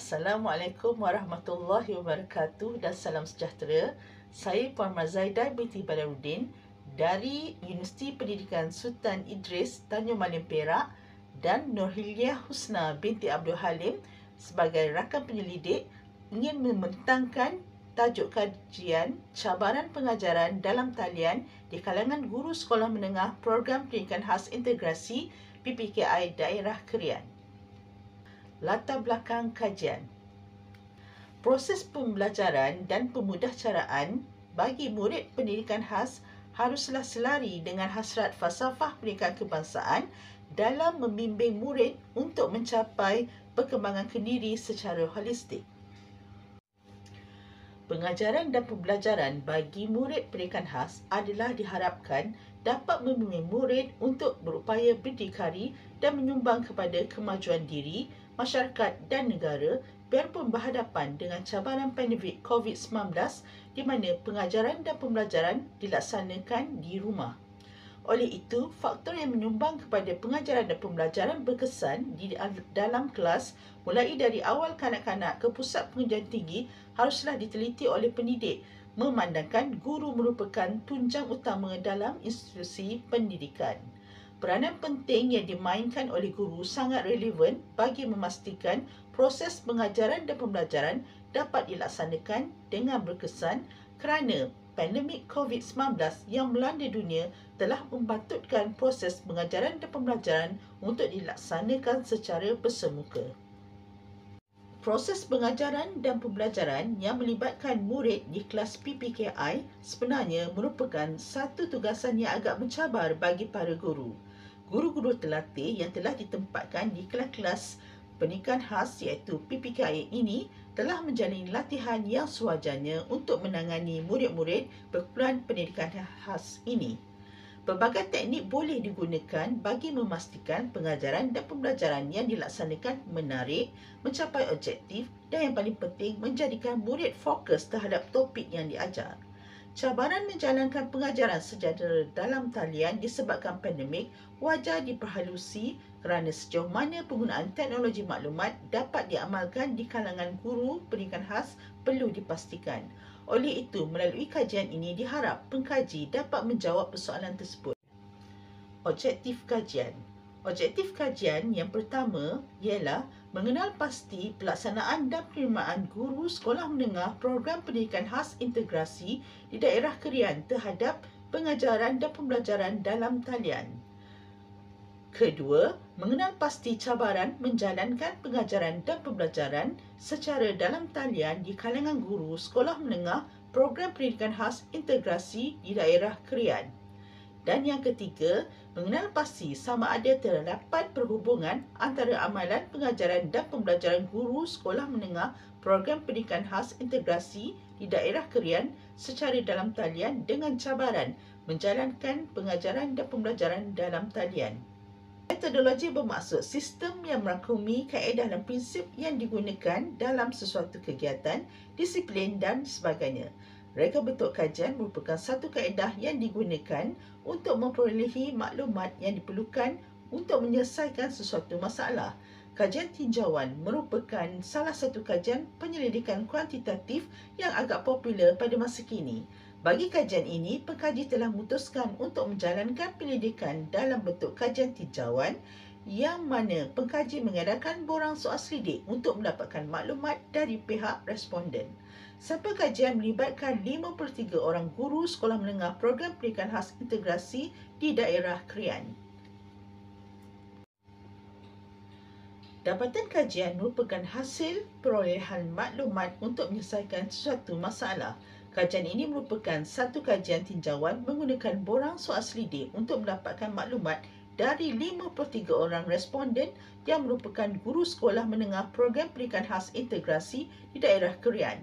Assalamualaikum warahmatullahi wabarakatuh dan salam sejahtera. Saya Puan Mazaidah binti Badarudin dari Universiti Pendidikan Sultan Idris, Tanjung Malim, Perak, dan Nurhiliah Husna binti Abdul Halim sebagai rakan penyelidik ingin membentangkan tajuk kajian cabaran pengajaran dalam talian di kalangan guru sekolah menengah program pendidikan khas integrasi PPKI Daerah Krian. Latar belakang kajian. Proses pembelajaran dan pemudahcaraan bagi murid pendidikan khas haruslah selari dengan hasrat falsafah pendidikan kebangsaan dalam membimbing murid untuk mencapai perkembangan kendiri secara holistik. Pengajaran dan pembelajaran bagi murid pendidikan khas adalah diharapkan dapat membimbing murid untuk berupaya berdikari dan menyumbang kepada kemajuan diri, masyarakat dan negara biarpun berhadapan dengan cabaran pandemik COVID-19 di mana pengajaran dan pembelajaran dilaksanakan di rumah. Oleh itu, faktor yang menyumbang kepada pengajaran dan pembelajaran berkesan di dalam kelas mulai dari awal kanak-kanak ke pusat pengajian tinggi haruslah diteliti oleh pendidik, memandangkan guru merupakan tunjang utama dalam institusi pendidikan. Peranan penting yang dimainkan oleh guru sangat relevan bagi memastikan proses pengajaran dan pembelajaran dapat dilaksanakan dengan berkesan kerana pandemik COVID-19 yang melanda dunia telah membatutkan proses pengajaran dan pembelajaran untuk dilaksanakan secara bersemuka. Proses pengajaran dan pembelajaran yang melibatkan murid di kelas PPKI sebenarnya merupakan satu tugasan yang agak mencabar bagi para guru. Guru-guru terlatih yang telah ditempatkan di kelas-kelas pendidikan khas iaitu PPKI ini telah menjalani latihan yang sewajarnya untuk menangani murid-murid berkumpulan pendidikan khas ini. Pelbagai teknik boleh digunakan bagi memastikan pengajaran dan pembelajaran yang dilaksanakan menarik, mencapai objektif dan yang paling penting menjadikan murid fokus terhadap topik yang diajar. Cabaran menjalankan pengajaran secara dalam talian disebabkan pandemik wajar diperhalusi kerana sejauh mana penggunaan teknologi maklumat dapat diamalkan di kalangan guru pendidikan khas perlu dipastikan. Oleh itu, melalui kajian ini diharap pengkaji dapat menjawab persoalan tersebut. Objektif kajian. Objektif kajian yang pertama ialah mengenal pasti pelaksanaan dan penerimaan guru sekolah menengah program pendidikan khas integrasi di daerah Krian terhadap pengajaran dan pembelajaran dalam talian. Kedua, mengenal pasti cabaran menjalankan pengajaran dan pembelajaran secara dalam talian di kalangan guru sekolah menengah program pendidikan khas integrasi di daerah Krian. Dan yang ketiga, mengenal pasti sama ada terdapat perhubungan antara amalan pengajaran dan pembelajaran guru sekolah menengah program pendidikan khas integrasi di daerah Krian secara dalam talian dengan cabaran menjalankan pengajaran dan pembelajaran dalam talian. Metodologi bermaksud sistem yang merangkumi kaedah dan prinsip yang digunakan dalam sesuatu kegiatan, disiplin dan sebagainya. Reka bentuk kajian merupakan satu kaedah yang digunakan untuk memperolehi maklumat yang diperlukan untuk menyelesaikan sesuatu masalah. Kajian tinjauan merupakan salah satu kajian penyelidikan kuantitatif yang agak popular pada masa kini. Bagi kajian ini, pengkaji telah memutuskan untuk menjalankan penyelidikan dalam bentuk kajian tinjauan yang mana pengkaji mengadakan borang soal selidik untuk mendapatkan maklumat dari pihak responden. Sampel kajian melibatkan 53 orang guru sekolah menengah program pendidikan khas integrasi di daerah Krian. Dapatan kajian merupakan hasil perolehan maklumat untuk menyelesaikan sesuatu masalah. Kajian ini merupakan satu kajian tinjauan menggunakan borang soal selidik untuk mendapatkan maklumat dari 53 orang responden yang merupakan guru sekolah menengah program pendidikan khas integrasi di daerah Krian.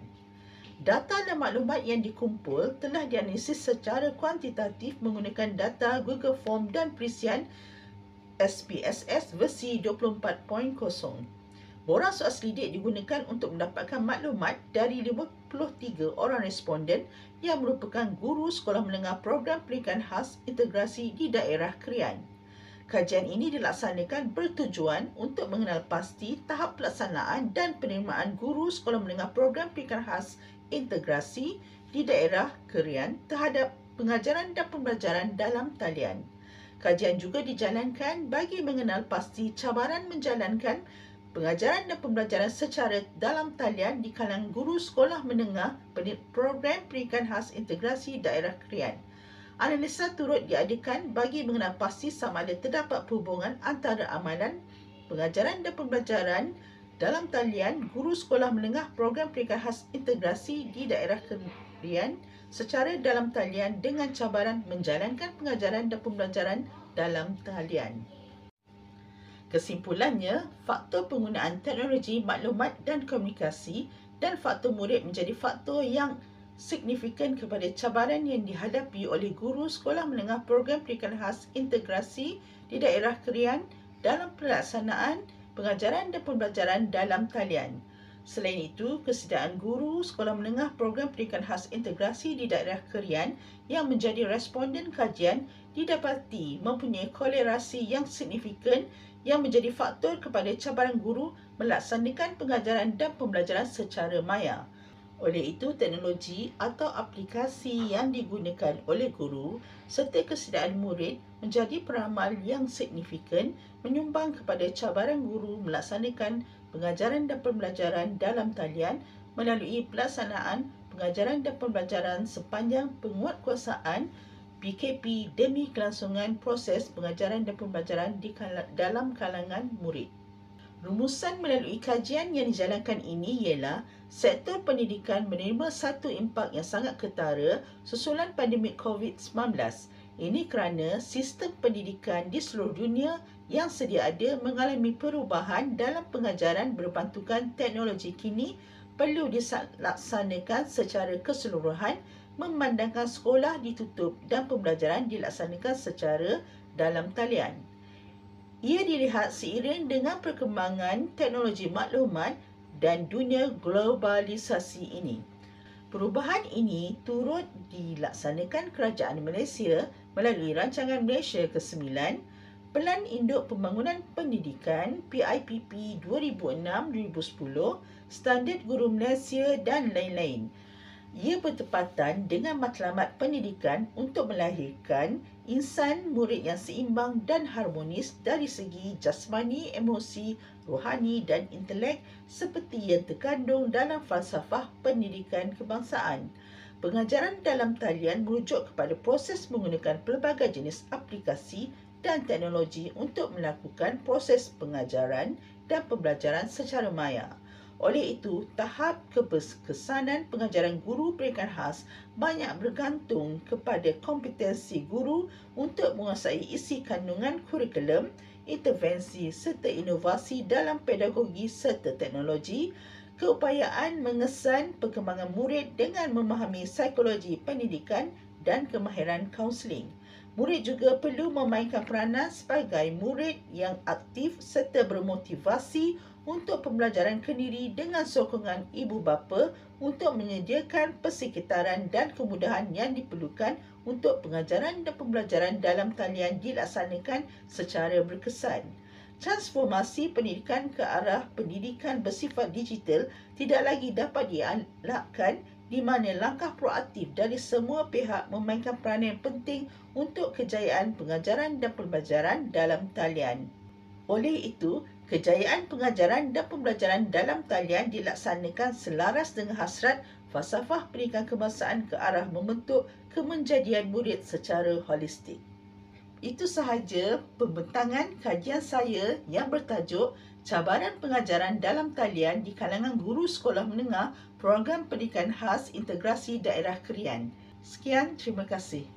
Data dan maklumat yang dikumpul telah dianalisis secara kuantitatif menggunakan data Google Form dan perisian SPSS versi 24.0. Borang soal selidik digunakan untuk mendapatkan maklumat dari 53 orang responden yang merupakan guru sekolah menengah program pendidikan khas integrasi di daerah Krian. Kajian ini dilaksanakan bertujuan untuk mengenal pasti tahap pelaksanaan dan penerimaan guru sekolah menengah program pendidikan khas integrasi di daerah Krian terhadap pengajaran dan pembelajaran dalam talian. Kajian juga dijalankan bagi mengenal pasti cabaran menjalankan pengajaran dan pembelajaran secara dalam talian di kalangan guru sekolah menengah program pendidikan khas integrasi daerah Krian. Analisa turut diadakan bagi mengenal pasti sama ada terdapat perhubungan antara amalan, pengajaran dan pembelajaran dalam talian guru sekolah menengah program pendidikan khas integrasi di daerah Krian secara dalam talian dengan cabaran menjalankan pengajaran dan pembelajaran dalam talian. Kesimpulannya, faktor penggunaan teknologi maklumat dan komunikasi dan faktor murid menjadi faktor yang signifikan kepada cabaran yang dihadapi oleh guru sekolah menengah program pendidikan khas integrasi di daerah Krian dalam pelaksanaan pengajaran dan pembelajaran dalam talian. Selain itu, kesediaan guru sekolah menengah program pendidikan khas integrasi di daerah Krian yang menjadi responden kajian didapati mempunyai kolerasi yang signifikan yang menjadi faktor kepada cabaran guru melaksanakan pengajaran dan pembelajaran secara maya. Oleh itu, teknologi atau aplikasi yang digunakan oleh guru serta kesediaan murid menjadi peramal yang signifikan menyumbang kepada cabaran guru melaksanakan pengajaran dan pembelajaran dalam talian melalui pelaksanaan pengajaran dan pembelajaran sepanjang penguatkuasaan PKP demi kelangsungan proses pengajaran dan pembelajaran dalam kalangan murid. Rumusan melalui kajian yang dijalankan ini ialah sektor pendidikan menerima satu impak yang sangat ketara susulan pandemik COVID-19. Ini kerana sistem pendidikan di seluruh dunia yang sedia ada mengalami perubahan dalam pengajaran berbantukan teknologi kini perlu dilaksanakan secara keseluruhan memandangkan sekolah ditutup dan pembelajaran dilaksanakan secara dalam talian. Ia dilihat seiring dengan perkembangan teknologi maklumat dan dunia globalisasi ini. Perubahan ini turut dilaksanakan Kerajaan Malaysia melalui Rancangan Malaysia ke-9, Pelan Induk Pembangunan Pendidikan PIPP 2006-2010, Standard Guru Malaysia dan lain-lain. Ia bertepatan dengan matlamat pendidikan untuk melahirkan insan murid yang seimbang dan harmonis dari segi jasmani, emosi, rohani dan intelek seperti yang terkandung dalam falsafah pendidikan kebangsaan. Pengajaran dalam talian merujuk kepada proses menggunakan pelbagai jenis aplikasi dan teknologi untuk melakukan proses pengajaran dan pembelajaran secara maya. Oleh itu, tahap keberkesanan pengajaran guru pendidikan khas banyak bergantung kepada kompetensi guru untuk menguasai isi kandungan kurikulum, intervensi serta inovasi dalam pedagogi serta teknologi, keupayaan mengesan perkembangan murid dengan memahami psikologi pendidikan dan kemahiran kaunseling. Murid juga perlu memainkan peranan sebagai murid yang aktif serta bermotivasi untuk pembelajaran kendiri dengan sokongan ibu bapa untuk menyediakan persekitaran dan kemudahan yang diperlukan untuk pengajaran dan pembelajaran dalam talian dilaksanakan secara berkesan. Transformasi pendidikan ke arah pendidikan bersifat digital tidak lagi dapat dielakkan di mana langkah proaktif dari semua pihak memainkan peranan penting untuk kejayaan pengajaran dan pembelajaran dalam talian. Oleh itu, kejayaan pengajaran dan pembelajaran dalam talian dilaksanakan selaras dengan hasrat falsafah pendidikan kebangsaan ke arah membentuk kemenjadian murid secara holistik. Itu sahaja pembentangan kajian saya yang bertajuk Cabaran Pengajaran dalam Talian di kalangan guru sekolah menengah program pendidikan khas integrasi daerah Krian. Sekian, terima kasih.